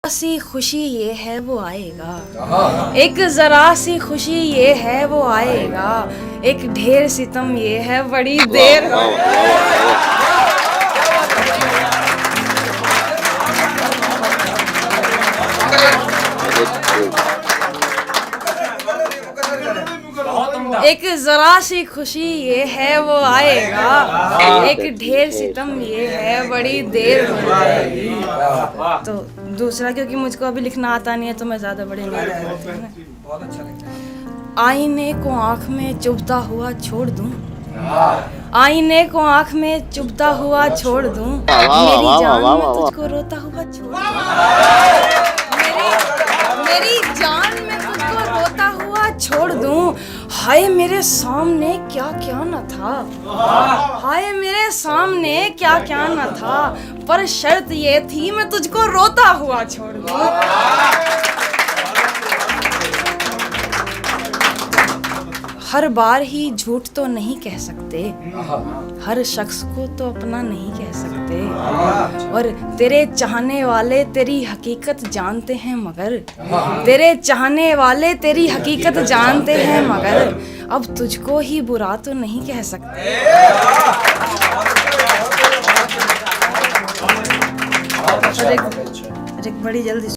सी खुशी ये है वो आएगा, एक जरा सी खुशी ये है वो आएगा, एक ढेर सितम ये है बड़ी देर एक जरा सी खुशी ये है वो आएगा, एक ढेर सितम ये है बड़ी देर हो जाएगी। तो दूसरा क्योंकि मुझको अभी लिखना आता नहीं है तो मैं ज्यादा बड़े नहीं लिखती हूँ ना। आईने को आँख में चुभता हुआ छोड़ दूं, आईने को आँख में चुभता हुआ छोड़ दूं, मेरी जान में तुझको रोता हुआ छोड़ दूं, मेरी जान में तुझको रोता हुआ छोड़ दूं। हाय मेरे सामने क्या क्या न था, हाय मेरे सामने क्या क्या न था, पर शर्त ये थी मैं तुझको रोता हुआ छोड़ दूं। हर बार ही झूठ तो नहीं कह सकते, हर शख्स को तो अपना नहीं कह सकते, और तेरे चाहने वाले तेरी हकीकत जानते हैं मगर, तेरे चाहने वाले तेरी हकीकत जानते हैं मगर, अब तुझको ही बुरा तो नहीं कह सकते। और एक बड़ी जल्दी